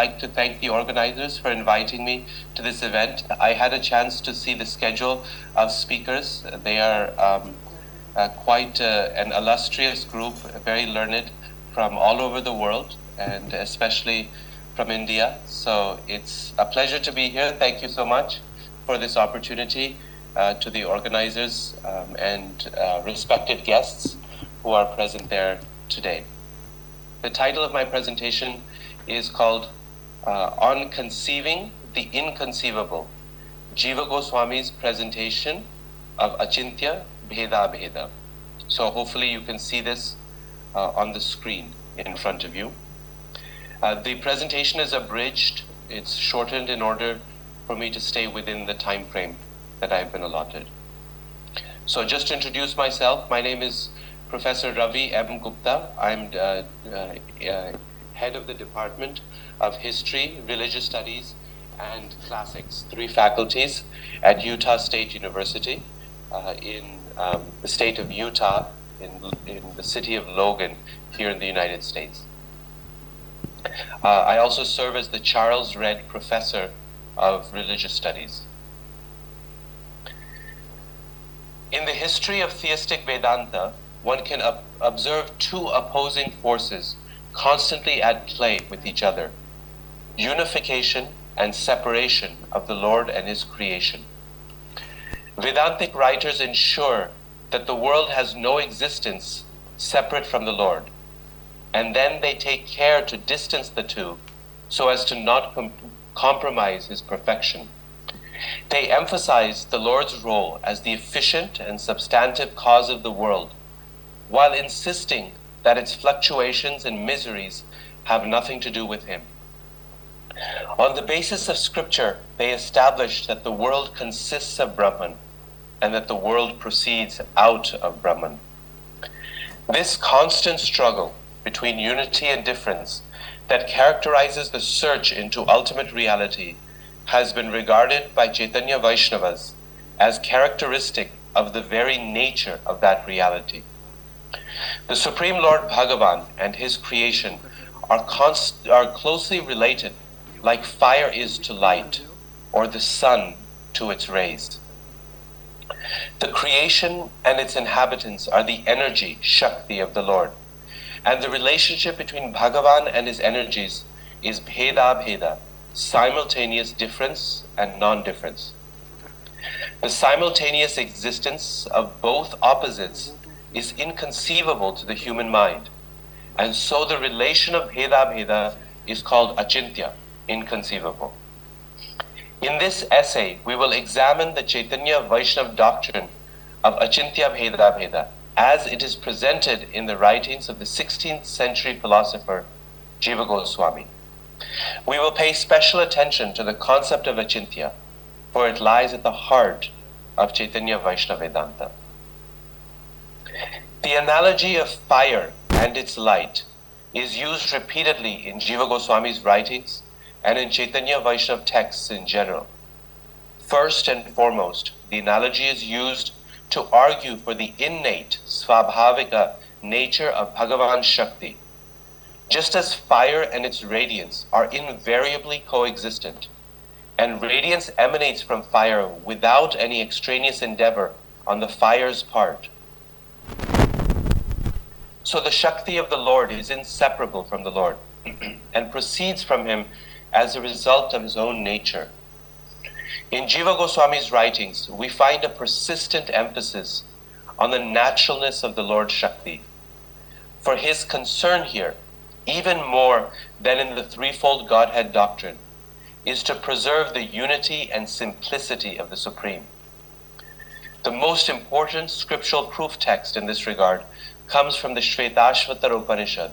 like to thank the organizers for inviting me to this event. I had a chance to see the schedule of speakers. They are quite an illustrious group, very learned from all over the world, and especially from India. So it's a pleasure to be here. Thank you so much for this opportunity, to the organizers and respected guests who are present there today. The title of my presentation is called On Conceiving the Inconceivable, JīvaGosvāmī's presentation of Acintya-bhedābheda. So hopefully you can see this on the screen in front of you. The presentation is abridged. It's shortened in order for me to stay within the time frame that I've been allotted. So just to introduce myself, my name is Professor Ravi M. Gupta. I'm head of the Department of History, Religious Studies, and Classics, 3 faculties at Utah State University in the state of Utah, in the city of Logan, here in the United States. I also serve as the Charles Redd Professor of Religious Studies. In the history of theistic Vedanta, one can observe 2 opposing forces constantly at play with each other: unification and separation of the Lord and His creation. Vedantic writers ensure that the world has no existence separate from the Lord, and then they take care to distance the two so as to not compromise His perfection. They emphasize the Lord's role as the efficient and substantive cause of the world, while insisting that its fluctuations and miseries have nothing to do with Him. On the basis of scripture, they establish that the world consists of Brahman and that the world proceeds out of Brahman. This constant struggle between unity and difference that characterizes the search into ultimate reality has been regarded by Chaitanya Vaishnavas as characteristic of the very nature of that reality. The Supreme Lord Bhagavan and His creation are closely related, like fire is to light, or the sun to its rays. The creation and its inhabitants are the energy, Shakti, of the Lord, and the relationship between Bhagavan and His energies is Bheda-bheda, simultaneous difference and non-difference. The simultaneous existence of both opposites is inconceivable to the human mind, and so the relation of Bheda-bheda is called Achintya, inconceivable. In this essay, we will examine the Chaitanya Vaishnava doctrine of Acintya-bhedābheda as it is presented in the writings of the 16th century philosopher JīvaGosvāmī. We will pay special attention to the concept of Achintya, for it lies at the heart of Chaitanya Vaishnava Vedanta. The analogy of fire and its light is used repeatedly in JīvaGosvāmī's writings and in Chaitanya Vaishnava texts in general. First and foremost, the analogy is used to argue for the innate, svabhavika nature of Bhagavan Shakti. Just as fire and its radiance are invariably coexistent, and radiance emanates from fire without any extraneous endeavor on the fire's part, so the Shakti of the Lord is inseparable from the Lord and proceeds from Him as a result of His own nature. In JīvaGosvāmī's writings, we find a persistent emphasis on the naturalness of the Lord Shakti. For His concern here, even more than in the threefold Godhead doctrine, is to preserve the unity and simplicity of the Supreme. The most important scriptural proof text in this regard comes from the Shvetashvatara Upanishad,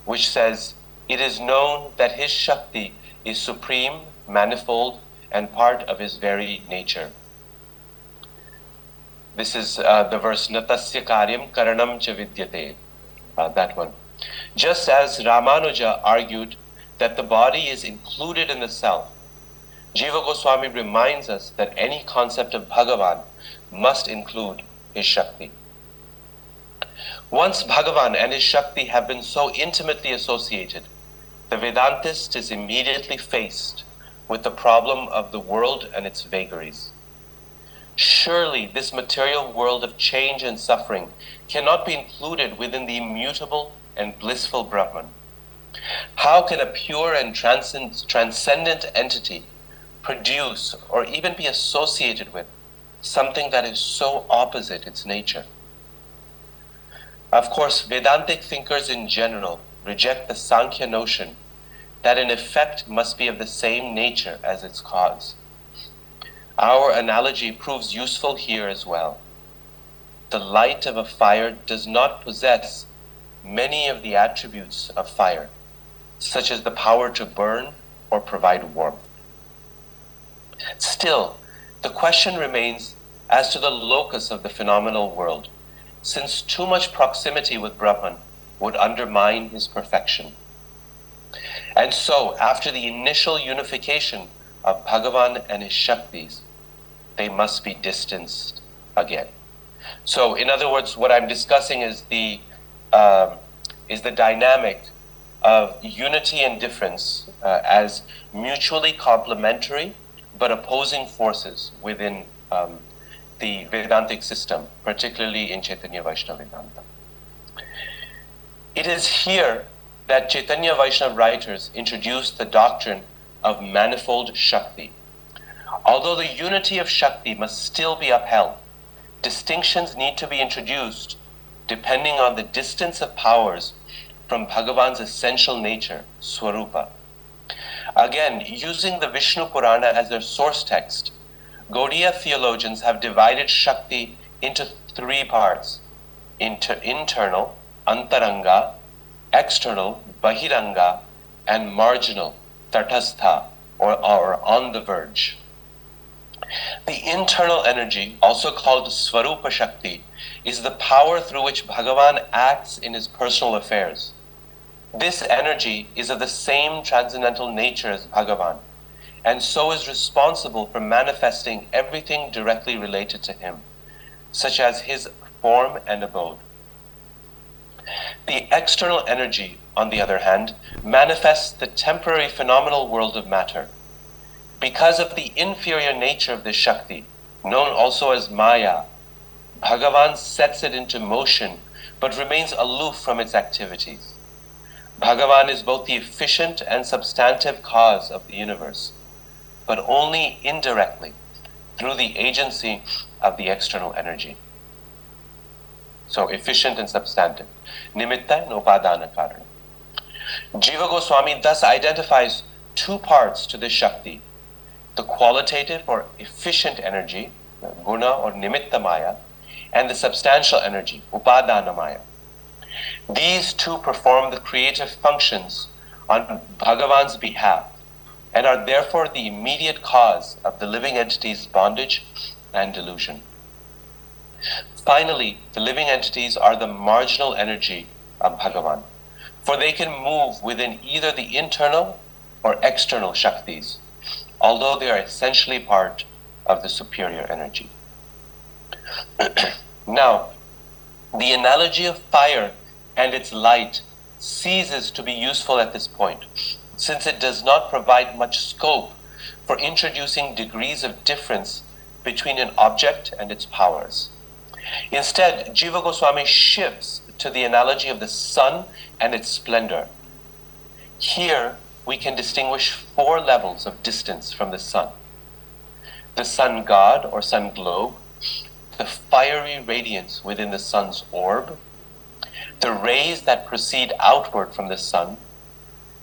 which says, "It is known that His Shakti is supreme, manifold, and part of His very nature." This is the verse, "Natasya karyam karanam cha vidyate," that one. Just as Ramanuja argued that the body is included in the self, JīvaGosvāmī reminds us that any concept of Bhagavan must include His Shakti. Once Bhagavan and His Shakti have been so intimately associated, the Vedantist is immediately faced with the problem of the world and its vagaries. Surely this material world of change and suffering cannot be included within the immutable and blissful Brahman. How can a pure and transcendent entity produce or even be associated with something that is so opposite its nature? Of course, Vedantic thinkers in general reject the Sankhya notion that an effect must be of the same nature as its cause. Our analogy proves useful here as well. The light of a fire does not possess many of the attributes of fire, such as the power to burn or provide warmth. Still, the question remains as to the locus of the phenomenal world, since too much proximity with Brahman would undermine his perfection. And so, after the initial unification of Bhagavan and his Shaktis, they must be distanced again. So, in other words, what I'm discussing is the dynamic of unity and difference as mutually complementary but opposing forces within the Vedantic system, particularly in Chaitanya Vaishnava Vedanta. It is here that Chaitanya Vaishnava writers introduced the doctrine of manifold Shakti. Although the unity of Shakti must still be upheld, distinctions need to be introduced depending on the distance of powers from Bhagavan's essential nature, Swarupa. Again, using the Vishnu Purana as their source text, Gaudiya theologians have divided Shakti into three parts: internal, antaranga; external, bahiranga; and marginal, tatastha, or on the verge. The internal energy, also called Swarupa Shakti, is the power through which Bhagavan acts in his personal affairs. This energy is of the same transcendental nature as Bhagavan, and so is responsible for manifesting everything directly related to him, such as his form and abode. The external energy, on the other hand, manifests the temporary phenomenal world of matter. Because of the inferior nature of this Shakti, known also as Maya, Bhagavan sets it into motion but remains aloof from its activities. Bhagavan is both the efficient and substantive cause of the universe, but only indirectly through the agency of the external energy. So efficient and substantive. Nimitta and upadana karana. JīvaGosvāmī thus identifies two parts to this Shakti: the qualitative or efficient energy, guna or nimitta maya, and the substantial energy, upadana maya. These two perform the creative functions on Bhagavan's behalf and are therefore the immediate cause of the living entity's bondage and delusion. Finally, the living entities are the marginal energy of Bhagavan, for they can move within either the internal or external Shaktis, although they are essentially part of the superior energy. Now, the analogy of fire and its light ceases to be useful at this point, since it does not provide much scope for introducing degrees of difference between an object and its powers. Instead, JīvaGosvāmī shifts to the analogy of the sun and its splendor. Here, we can distinguish four levels of distance from the sun: the sun god or sun globe, the fiery radiance within the sun's orb, the rays that proceed outward from the sun,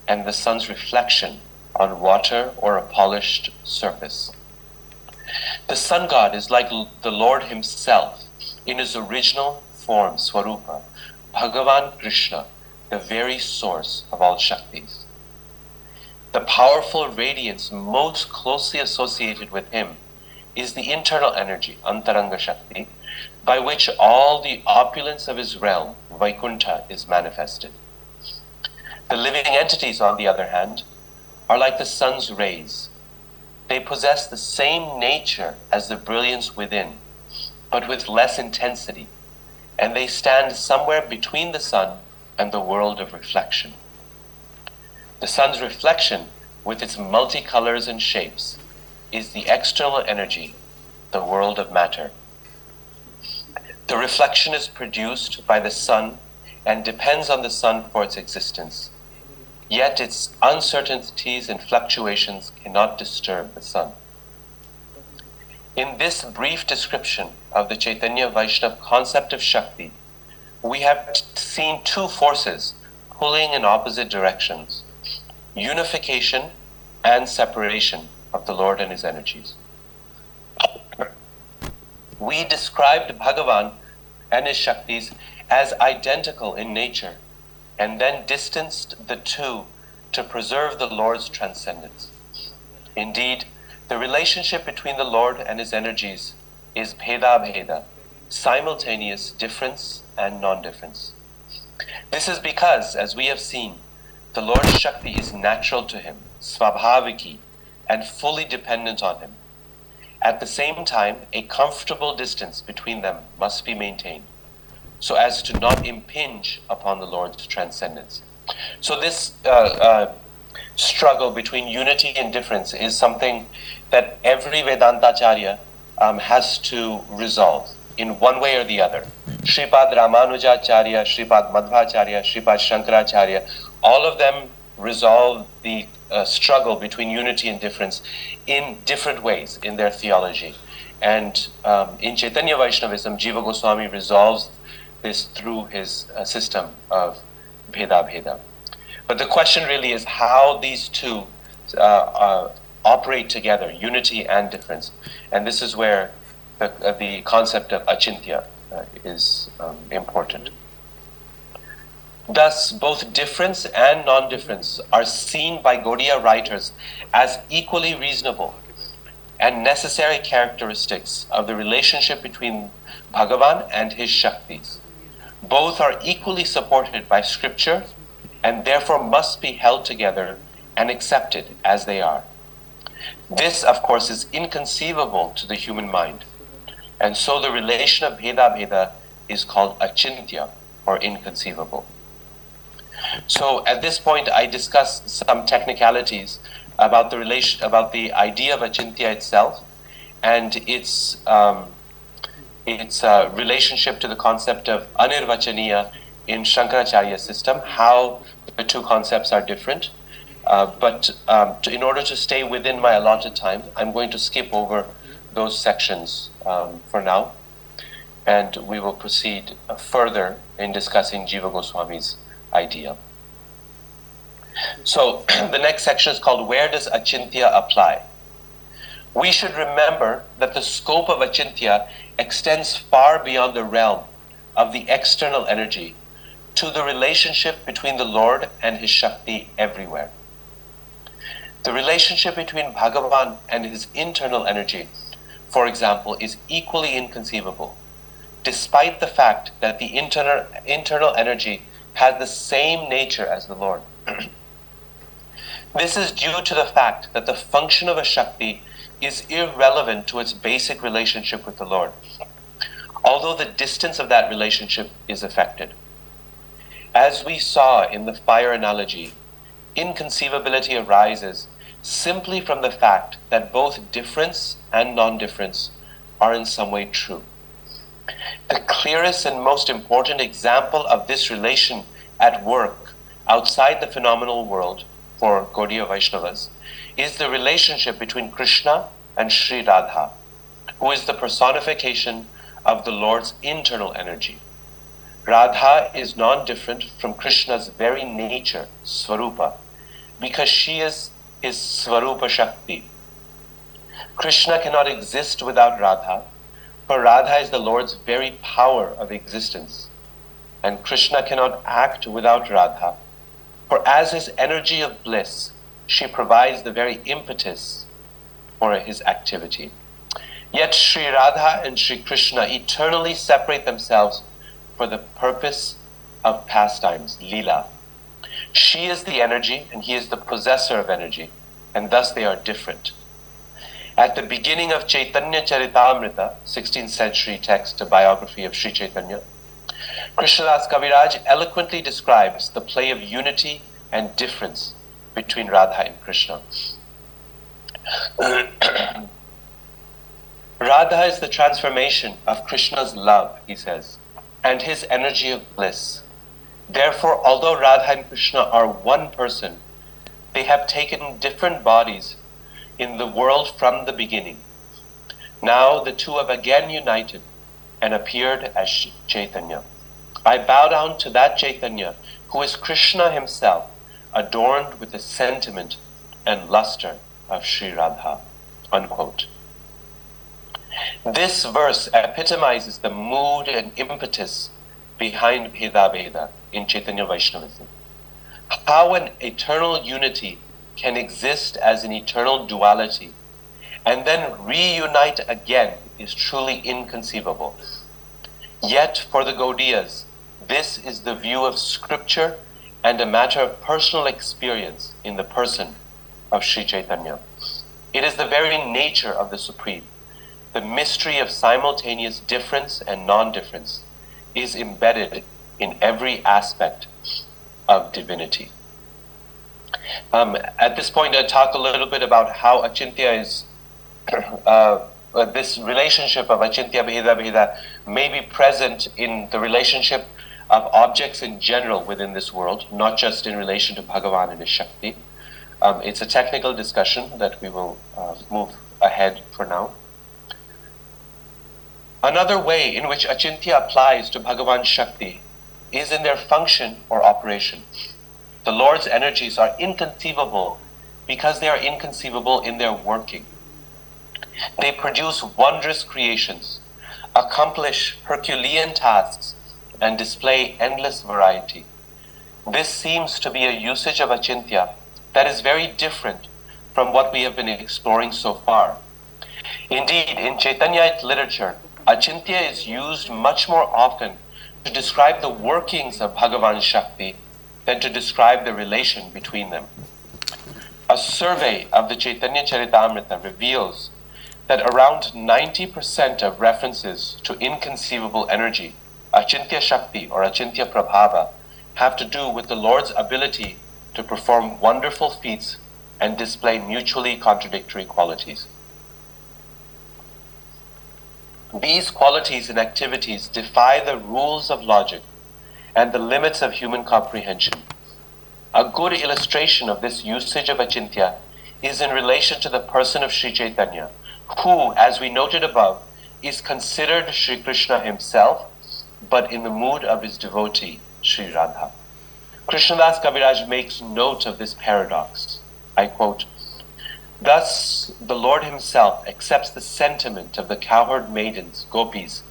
and the sun's reflection on water or a polished surface. The sun god is like the Lord himself in his original form, Swarupa, Bhagavan Krishna, the very source of all Shaktis. The powerful radiance most closely associated with him is the internal energy, Antaranga Shakti, by which all the opulence of his realm, Vaikuntha, is manifested. The living entities, on the other hand, are like the sun's rays. They possess the same nature as the brilliance within, but with less intensity, and they stand somewhere between the sun and the world of reflection. The sun's reflection, with its multicolors and shapes, is the external energy, the world of matter. The reflection is produced by the sun and depends on the sun for its existence. Yet its uncertainties and fluctuations cannot disturb the sun. In this brief description of the Chaitanya Vaishnava concept of Shakti, we have seen two forces pulling in opposite directions: unification and separation of the Lord and his energies. We described Bhagavan and his Shaktis as identical in nature, and then distanced the two to preserve the Lord's transcendence. Indeed, the relationship between the Lord and his energies is bheda-bheda, simultaneous difference and non-difference. This is because, as we have seen, the Lord's Shakti is natural to him, svabhaviki, and fully dependent on him. At the same time, a comfortable distance between them must be maintained, so as to not impinge upon the Lord's transcendence. So this struggle between unity and difference is something that every Vedantacharya has to resolve in one way or the other. Shripad Ramanujacharya, Shripad Madhvacharya, Shripad Shankaracharya, all of them resolve the struggle between unity and difference in different ways in their theology. And in Chaitanya Vaishnavism, JīvaGosvāmī resolves this through his system of bheda-bheda. But the question really is how these two operate together, unity and difference. And this is where the concept of Acintya is important. Thus, both difference and non-difference are seen by Gaudiya writers as equally reasonable and necessary characteristics of the relationship between Bhagavan and his Shaktis. Both are equally supported by scripture and therefore must be held together and accepted as they are. This, of course, is inconceivable to the human mind, and so the relation of bheda-bheda is called achintya, or inconceivable. So at this point, I discuss some technicalities about the relation, about the idea of achintya itself, and its relationship to the concept of anirvachaniya in Shankaracharya's system, how the two concepts are different. But in order to stay within my allotted time, I'm going to skip over those sections for now, and we will proceed further in discussing JīvaGosvāmī's idea. So the next section is called Where Does Achintya Apply? We should remember that the scope of Achintya extends far beyond the realm of the external energy to the relationship between the Lord and his Shakti everywhere. The relationship between Bhagavan and his internal energy, for example, is equally inconceivable, despite the fact that the internal energy has the same nature as the Lord. This is due to the fact that the function of a Shakti is irrelevant to its basic relationship with the Lord, although the distance of that relationship is affected. As we saw in the fire analogy, inconceivability arises simply from the fact that both difference and non-difference are in some way true. The clearest and most important example of this relation at work outside the phenomenal world for Gaudiya Vaishnavas is the relationship between Krishna and Sri Radha, who is the personification of the Lord's internal energy. Radha is non-different from Krishna's very nature, Svarupa, because she is his Svarupa Shakti. Krishna cannot exist without Radha, for Radha is the Lord's very power of existence. And Krishna cannot act without Radha, for as his energy of bliss, she provides the very impetus for his activity. Yet Sri Radha and Sri Krishna eternally separate themselves for the purpose of pastimes, lila. She is the energy and he is the possessor of energy, and thus they are different. At the beginning of Chaitanya Charitamrita, 16th century text, a biography of Sri Chaitanya, Krishnadas Kaviraj eloquently describes the play of unity and difference between Radha and Krishna. Radha is the transformation of Krishna's love, he says, and his energy of bliss. Therefore, although Radha and Krishna are one person, they have taken different bodies in the world from the beginning. Now the two have again united and appeared as Chaitanya. I bow down to that Chaitanya who is Krishna himself, adorned with the sentiment and luster of Sri Radha. Unquote. This verse epitomizes the mood and impetus behind Bheda-bheda in Chaitanya Vaishnavism. How an eternal unity can exist as an eternal duality and then reunite again is truly inconceivable. Yet for the Gaudiyas, this is the view of scripture and a matter of personal experience in the person of Sri Chaitanya. It is the very nature of the Supreme. The mystery of simultaneous difference and non-difference is embedded in every aspect of divinity. At this point, I'll talk a little bit about how Acintya is, this relationship of Acintya-bhedābheda may be present in the relationship of objects in general within this world, not just in relation to Bhagavan and his Shakti. It's a technical discussion that we will move ahead for now. Another way in which Acintya applies to Bhagavan's Shakti is in their function or operation. The Lord's energies are inconceivable because they are inconceivable in their working. They produce wondrous creations, accomplish Herculean tasks, and display endless variety. This seems to be a usage of Acintya that is very different from what we have been exploring so far. Indeed, in Chaitanyite literature, Acintya is used much more often to describe the workings of Bhagavan's Shakti than to describe the relation between them. A survey of the Chaitanya Charitamrita reveals that around 90% of references to inconceivable energy, Achintya Shakti or Achintya Prabhava, have to do with the Lord's ability to perform wonderful feats and display mutually contradictory qualities. These qualities and activities defy the rules of logic and the limits of human comprehension. A good illustration of this usage of Acintya is in relation to the person of Sri Chaitanya, who, as we noted above, is considered Sri Krishna himself, but in the mood of his devotee, Sri Radha. Krishnadas Kaviraj makes note of this paradox. I quote, "Thus the Lord himself accepts the sentiment of the cowherd maidens, gopis,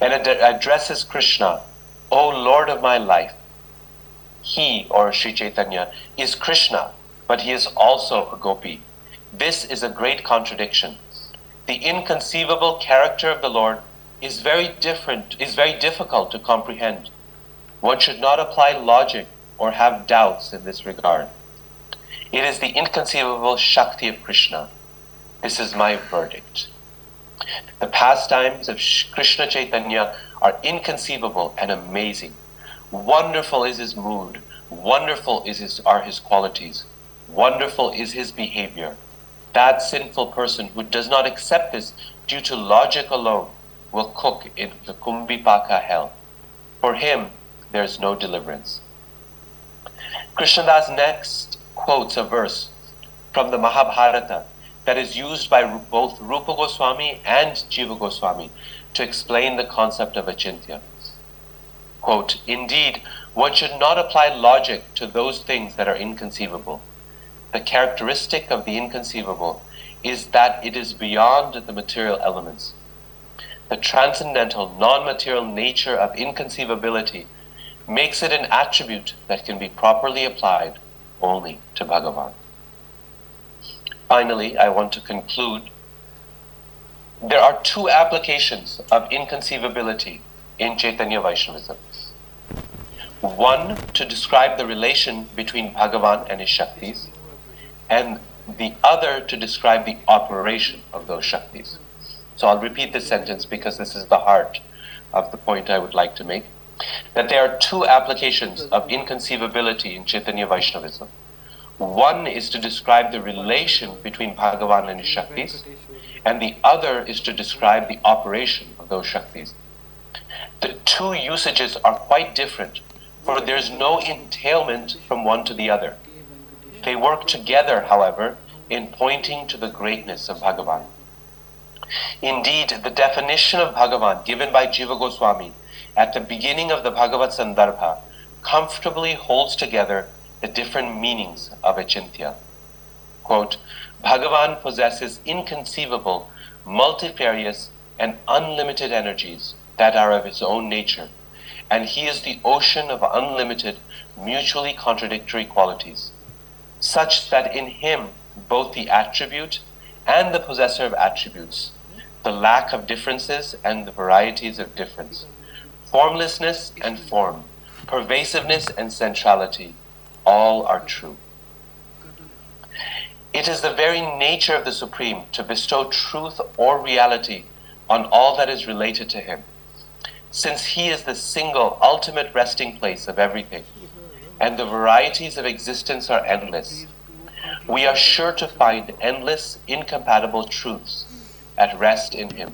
and addresses Krishna, O Lord of my life. He, or Sri Chaitanya, is Krishna, but he is also a gopi. This is a great contradiction. The inconceivable character of the Lord is very difficult to comprehend. One should not apply logic or have doubts in this regard. It is the inconceivable Shakti of Krishna. This is my verdict. The pastimes of Krishna Chaitanya are inconceivable and amazing. Wonderful is his mood. Wonderful are his qualities. Wonderful is his behavior. That sinful person who does not accept this due to logic alone will cook in the Kumbhipaka hell. For him, there is no deliverance." Krishnadas next quotes a verse from the Mahabharata that is used by both Rupa Goswami and Jiva Goswami to explain the concept of Acintya. Quote, "Indeed, one should not apply logic to those things that are inconceivable. The characteristic of the inconceivable is that it is beyond the material elements. The transcendental, non-material nature of inconceivability makes it an attribute that can be properly applied only to Bhagavan." Finally, I want to conclude. There are two applications of inconceivability in Chaitanya Vaishnavism. One, to describe the relation between Bhagavan and his Shaktis, and the other to describe the operation of those Shaktis. So I'll repeat this sentence because this is the heart of the point I would like to make. That there are two applications of inconceivability in Chaitanya Vaishnavism. One is to describe the relation between Bhagavan and his Shaktis, and the other is to describe the operation of those Shaktis. The two usages are quite different, for there is no entailment from one to the other. They work together, however, in pointing to the greatness of Bhagavan. Indeed, the definition of Bhagavan given by JīvaGosvāmī at the beginning of the Bhagavad Sandarbha comfortably holds together the different meanings of Acintya. Quote, Bhagavan possesses inconceivable, multifarious, and unlimited energies that are of his own nature, and he is the ocean of unlimited, mutually contradictory qualities, such that in him both the attribute and the possessor of attributes, the lack of differences and the varieties of difference, formlessness and form, pervasiveness and centrality, all are true. It is the very nature of the Supreme to bestow truth or reality on all that is related to him, since he is the single ultimate resting place of everything, and the varieties of existence are endless. We are sure to find endless, incompatible truths at rest in him.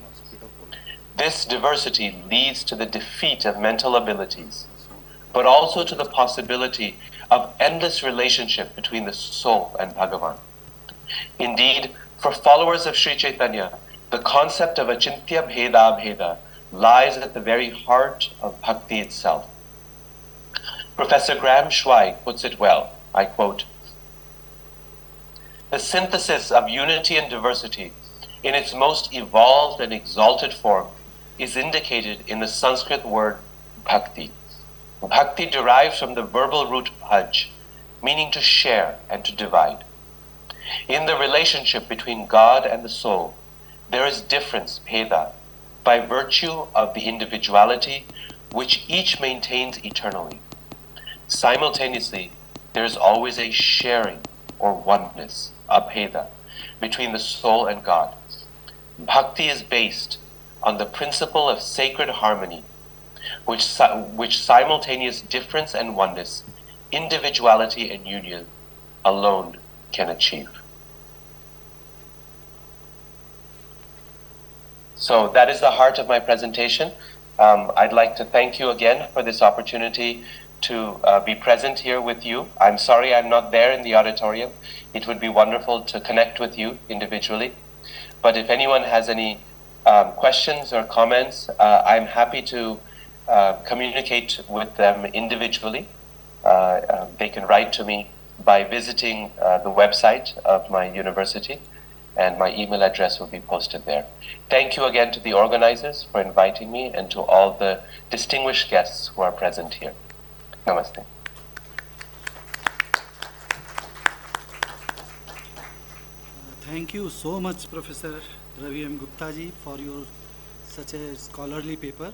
This diversity leads to the defeat of mental abilities, but also to the possibility of endless relationship between the soul and Bhagavan. Indeed, for followers of Sri Chaitanya, the concept of Acintya-bhedābheda lies at the very heart of bhakti itself. Professor Graham Schweig puts it well, I quote, the synthesis of unity and diversity in its most evolved and exalted form is indicated in the Sanskrit word bhakti. Bhakti derives from the verbal root bhaj, meaning to share and to divide. In the relationship between God and the soul, there is difference, bheda, by virtue of the individuality which each maintains eternally. Simultaneously, there is always a sharing or oneness, abheda, between the soul and God. Bhakti is based on the principle of sacred harmony, which simultaneous difference and oneness, individuality and union alone can achieve. So that is the heart of my presentation. I'd like to thank you again for this opportunity to be present here with you. I'm sorry I'm not there in the auditorium. It would be wonderful to connect with you individually. But if anyone has any questions or comments, I'm happy to communicate with them individually. They can write to me by visiting the website of my university, and my email address will be posted there. Thank you again to the organizers for inviting me, and to all the distinguished guests who are present here. Namaste. Thank you so much, Professor Ravi M. Gupta ji, for your such a scholarly paper.